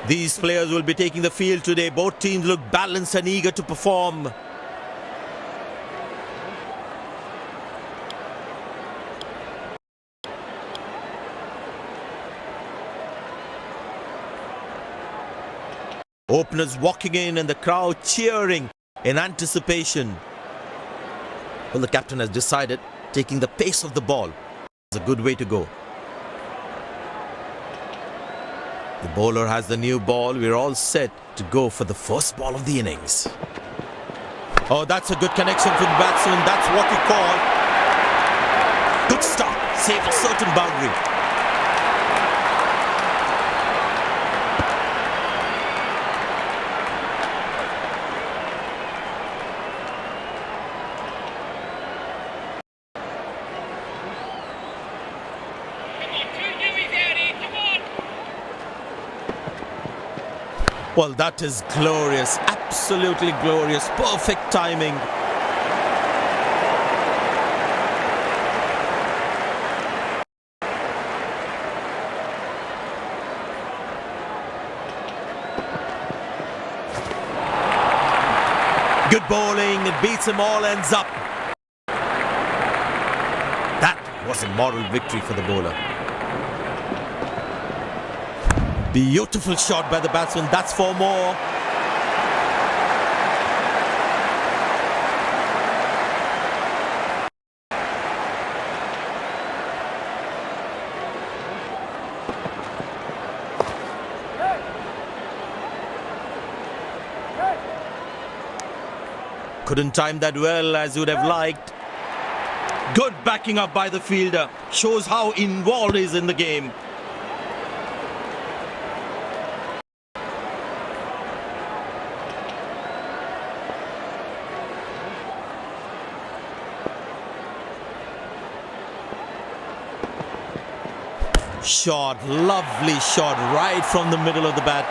These players will be taking the field today. Both teams look balanced and eager to perform. Openers walking in and the crowd cheering in anticipation. Well, the captain has decided taking the pace of the ball is a good way to go. The bowler has the new ball. We're all set to go for the first ball of the innings. Oh, that's a good connection for the batsman. That's what we call good start. Save a certain boundary. Well, that is glorious, absolutely glorious, perfect timing. Good bowling, it beats him all ends up. That was a moral victory for the bowler. Beautiful shot by the batsman, that's for more. Couldn't time that well as you would have liked. Good backing up by the fielder, shows how involved he is in the game. Shot, lovely shot right from the middle of the bat.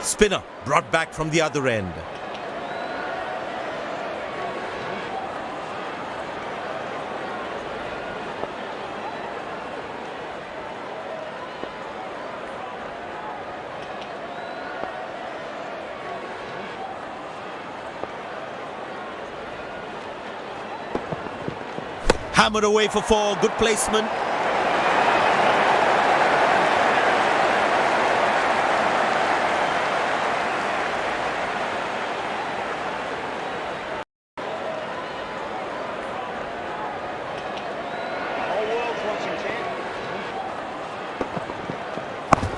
Spinner brought back from the other end. Hammered away for four, good placement.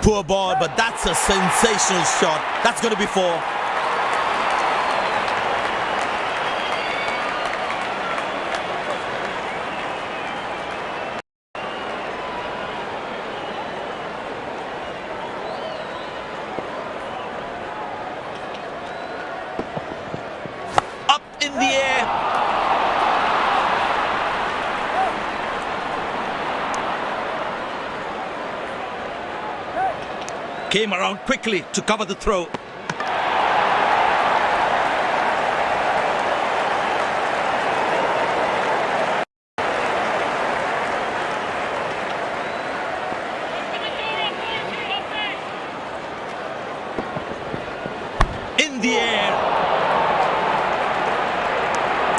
Poor ball, but that's a sensational shot. That's going to be four. In the air. Came around quickly to cover the throw. In the air.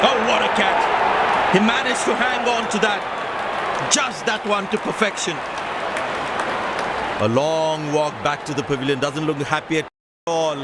Oh, what a catch. He managed to hang on to that. Just that one to perfection. A long walk back to the pavilion. Doesn't look happy at all.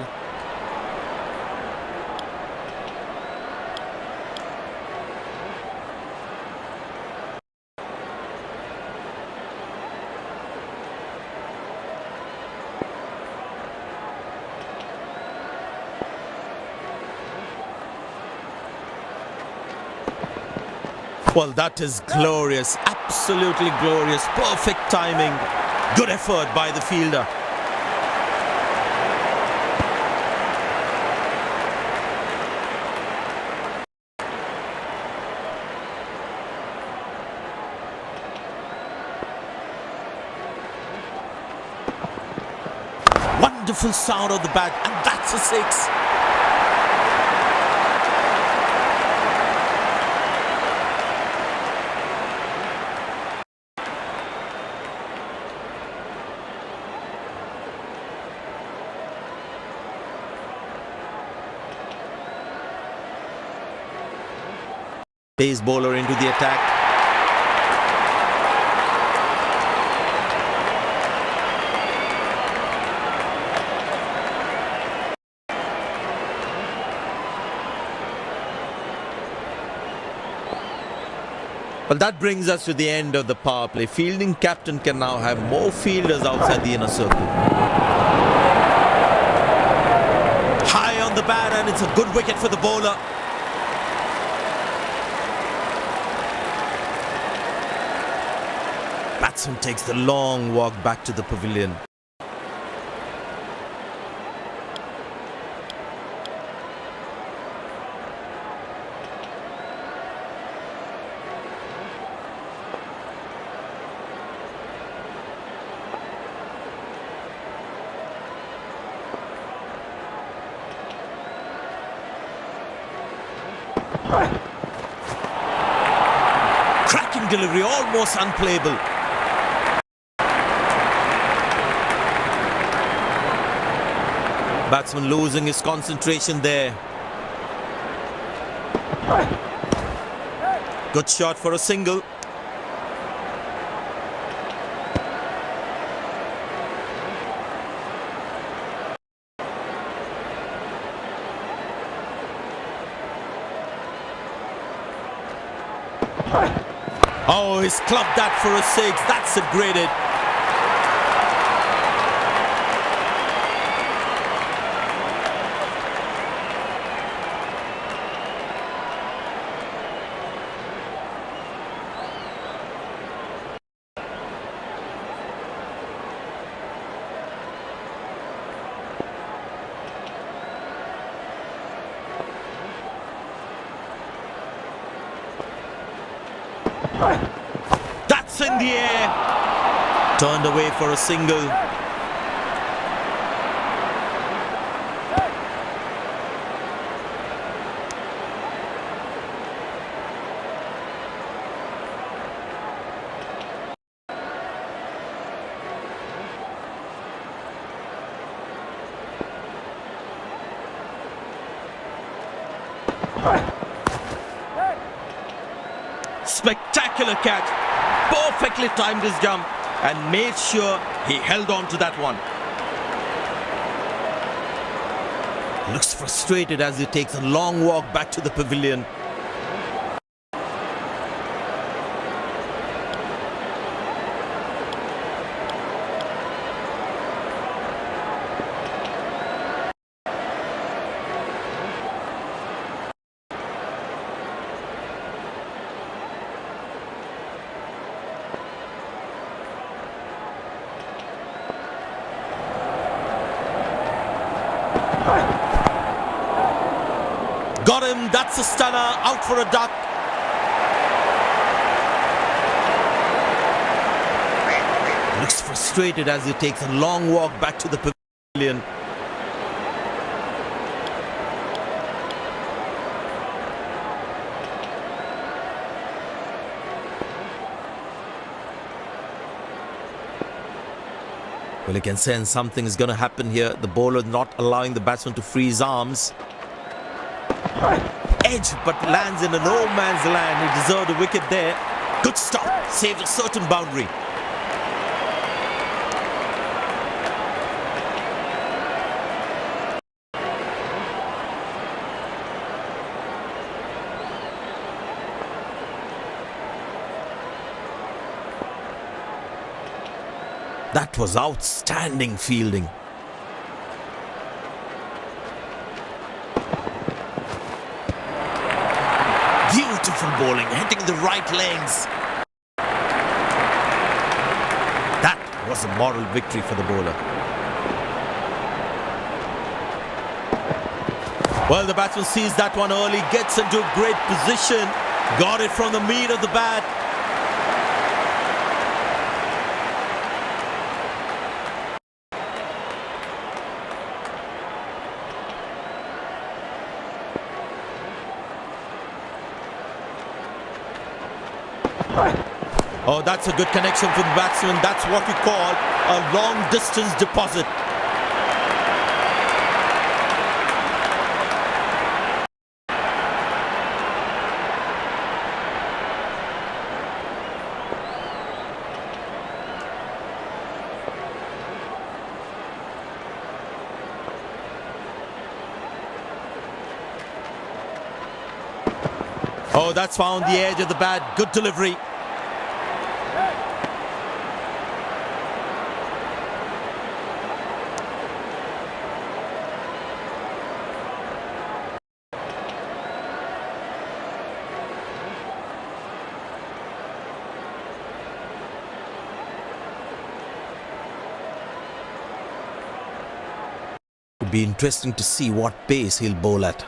Well, that is glorious, absolutely glorious, perfect timing, good effort by the fielder. Wonderful sound of the bat, and that's a six. Pace bowler into the attack. Well, that brings us to the end of the power play. Fielding captain can now have more fielders outside the inner circle. High on the bat, and it's a good wicket for the bowler. Batsman takes the long walk back to the pavilion. Cracking delivery, almost unplayable. Batsman losing his concentration there. Good shot for a single. Oh, he's clubbed that for a six. That's a great hit. That's in the air. Turned away for a single. Spectacular catch. Perfectly timed his jump and made sure he held on to that one. Looks frustrated as he takes a long walk back to the pavilion. Got him, that's a stunner, out for a duck. Looks frustrated as he takes a long walk back to the pavilion. Well, you can sense something is going to happen here. The bowler not allowing the batsman to free his arms. Edge, but lands in a no man's land. He deserved a wicket there. Good stop, saved a certain boundary. That was outstanding fielding. Beautiful bowling, hitting the right legs. That was a moral victory for the bowler. Well, the batsman sees that one early, gets into a great position, got it from the meat of the bat. Oh, that's a good connection for the batsman. That's what we call a long distance deposit. Oh, that's found the edge of the bat. Good delivery. It'll be interesting to see what pace he'll bowl at.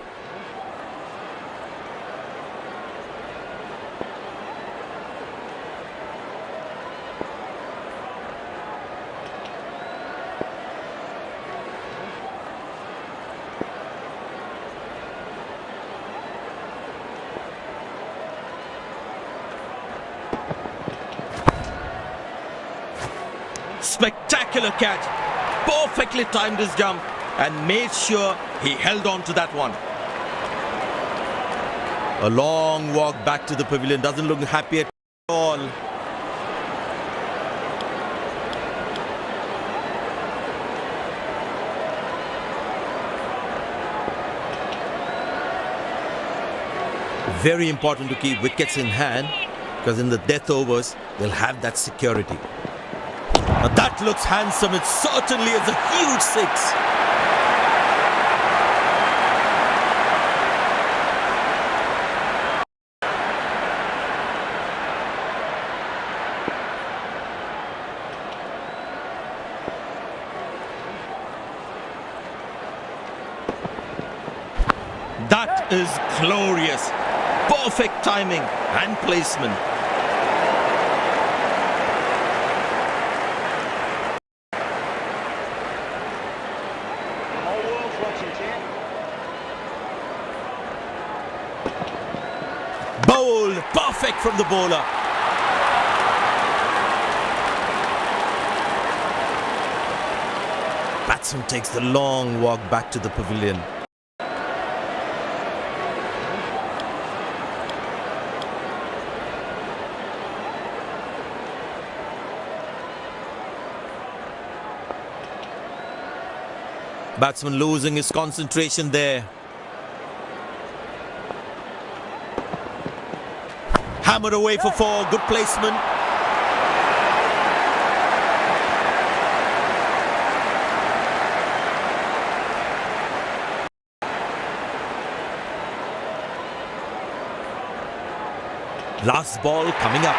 Spectacular catch. Perfectly timed his jump and made sure he held on to that one. A long walk back to the pavilion. Doesn't look happy at all. Very important to keep wickets in hand, because in the death overs they'll have that security. Now that looks handsome. It certainly is a huge six. That is glorious. Perfect timing and placement. Bowl, perfect from the bowler. Batsman takes the long walk back to the pavilion. Batsman losing his concentration there. Hammered away for four. Good placement. Last ball coming up.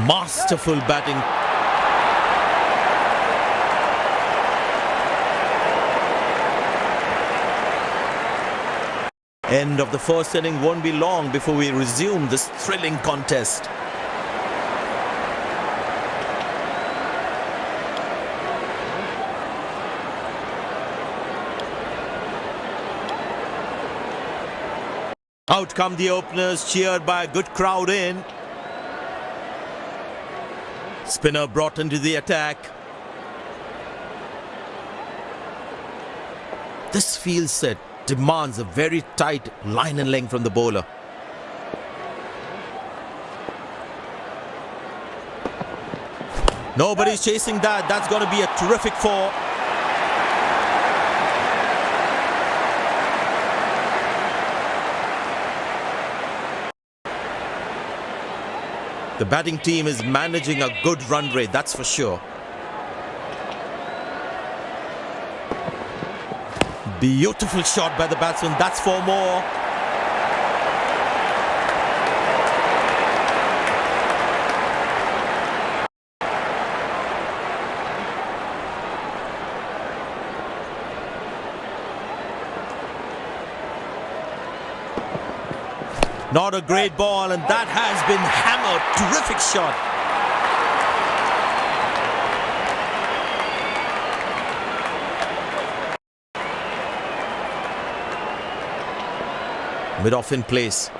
Masterful batting. End of the first inning. Won't be long before we resume this thrilling contest. Out come the openers, cheered by a good crowd in. Spinner brought into the attack. This field set demands a very tight line and length from the bowler. Nobody's chasing that. That's going to be a terrific four. The batting team is managing a good run rate, that's for sure. Beautiful shot by the batsman. That's four more. Not a great ball, and that has been hammered. Terrific shot. Mid-off in place.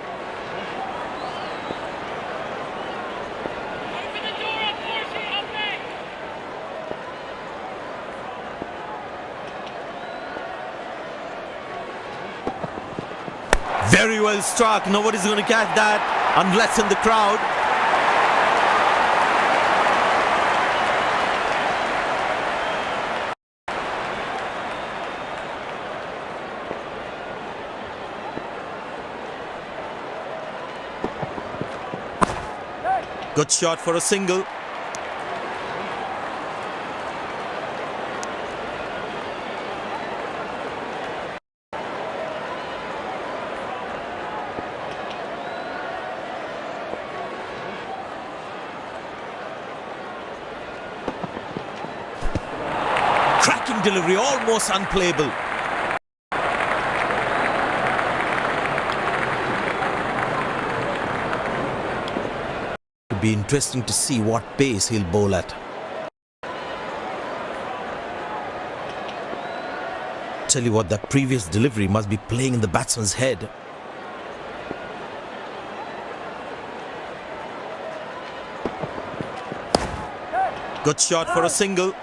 Very well struck. Nobody's going to catch that unless in the crowd. Good shot for a single. Cracking delivery, almost unplayable. It'll be interesting to see what pace he'll bowl at. Tell you what, that previous delivery must be playing in the batsman's head. Good shot for a single.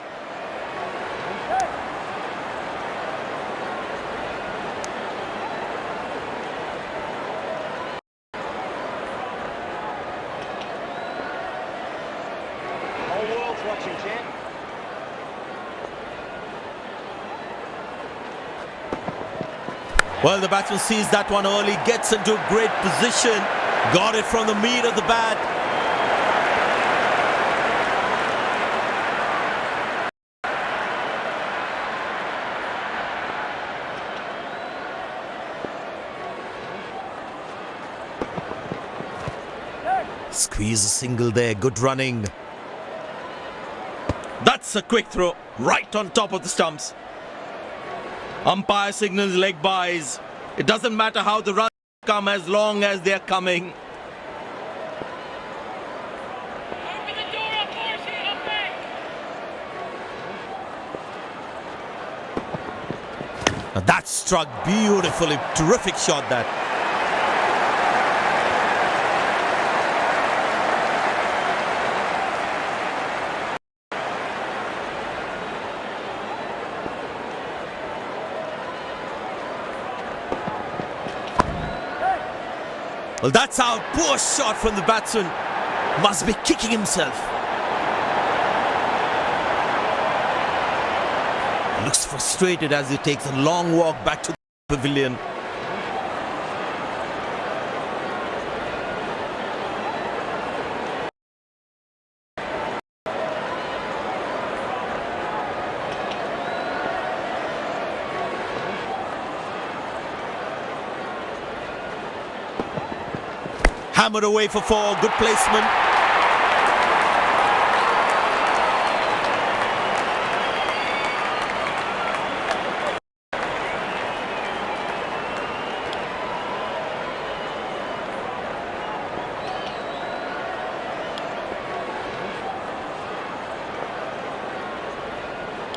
Watching, champ. Well, the batsman sees that one early, gets into a great position, got it from the meat of the bat. Squeeze a single there, good running. That's a quick throw, right on top of the stumps. Umpire signals leg byes. It doesn't matter how the runs come as long as they're coming. Open the door up, Horsey, up back. Now that struck beautifully, terrific shot that. Well, that's out. Poor shot from the batsman. Must be kicking himself. Looks frustrated as he takes a long walk back to the pavilion. Hammered away for four. Good placement.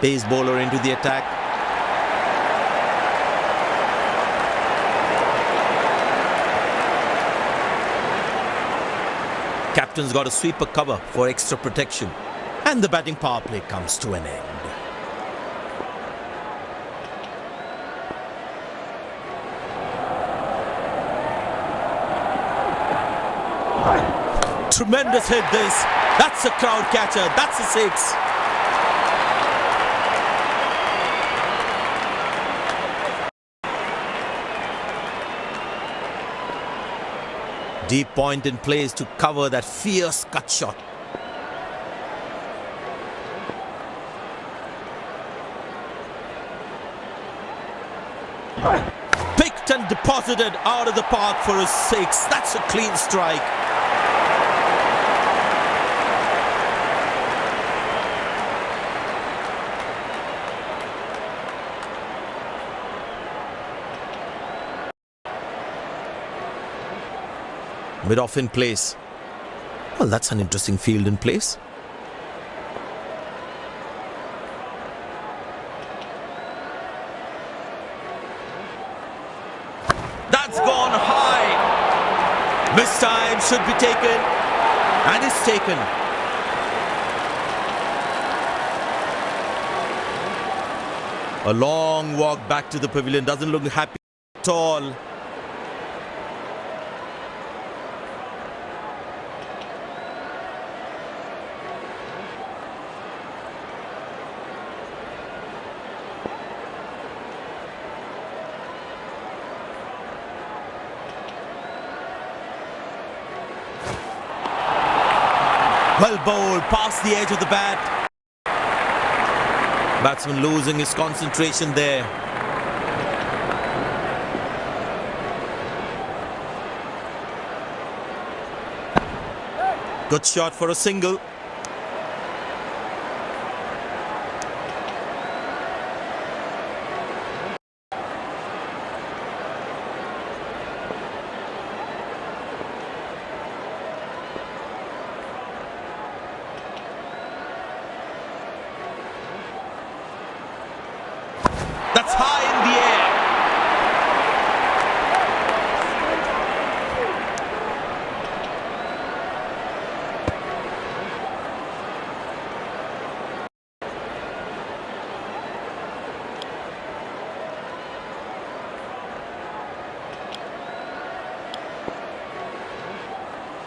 Pace bowler into the attack. Captain's got a sweeper cover for extra protection. And the batting power play comes to an end. Tremendous hit this. That's a crowd catcher. That's a six. Deep point in place to cover that fierce cut shot. Picked and deposited out of the park for a six. That's a clean strike. Mid-off in place. Well, that's an interesting field in place. That's gone high. This time should be taken. And is taken. A long walk back to the pavilion. Doesn't look happy at all. Well bowled, past the edge of the bat. Batsman losing his concentration there. Good shot for a single. That's high in the air.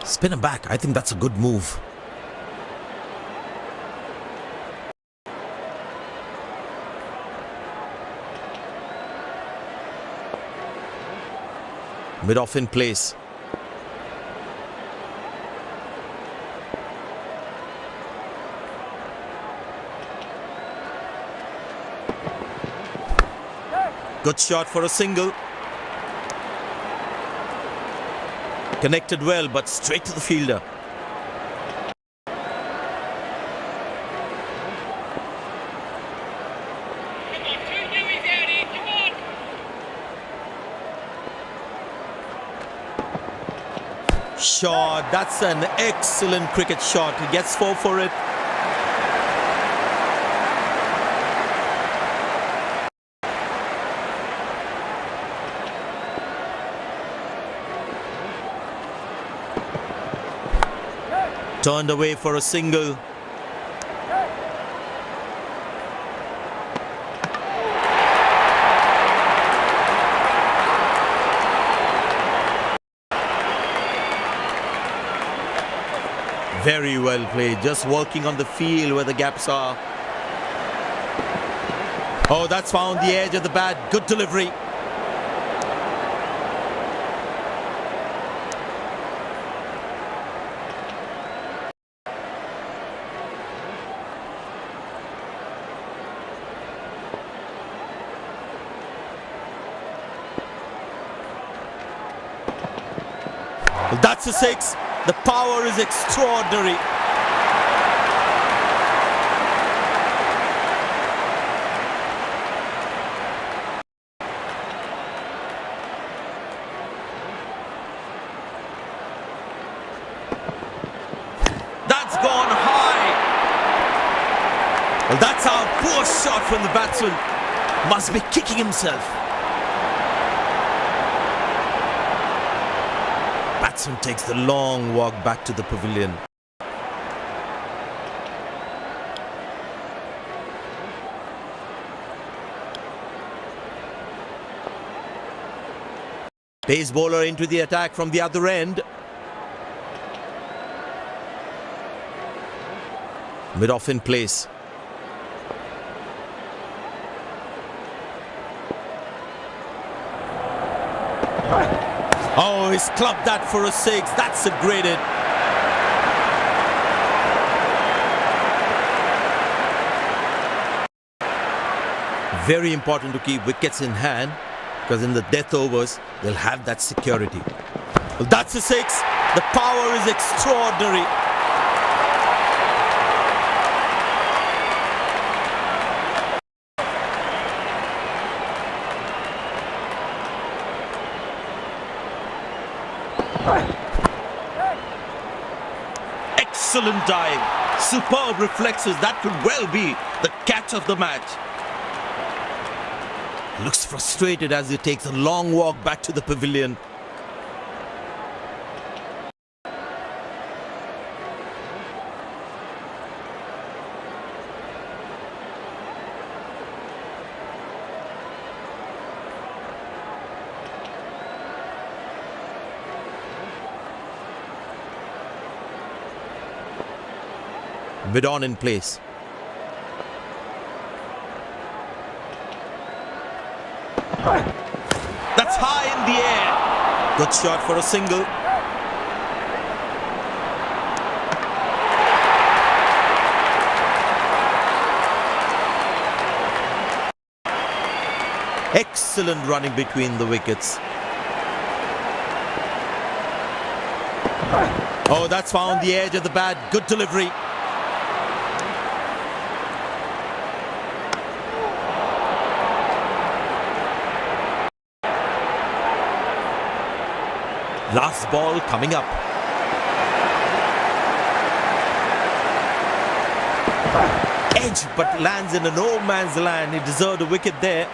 Spin him back. I think that's a good move. Mid-off in place. Good shot for a single. Connected well, but straight to the fielder. Shot. That's an excellent cricket shot. He gets 4 for it. Turned away for a single. Very well played, just working on the field where the gaps are. Oh, that's found the edge of the bat. Good delivery. Well, that's a 6. The power is extraordinary. That's gone high. Well, that's our poor shot from the batsman. Must be kicking himself. Batsman takes the long walk back to the pavilion. Pace bowler into the attack from the other end. Mid-off in place. Oh, he's clubbed that for a 6. That's a great hit. Very important to keep wickets in hand, because in the death overs, they'll have that security. Well, that's a 6. The power is extraordinary. Excellent dive. Superb reflexes. That could well be the catch of the match. Looks frustrated as he takes a long walk back to the pavilion. Vidon in place. That's high in the air. Good shot for a single. Excellent running between the wickets. Oh, that's found the edge of the bat. Good delivery. Last ball coming up. Edge, but lands in a no man's land. He deserved a wicket there.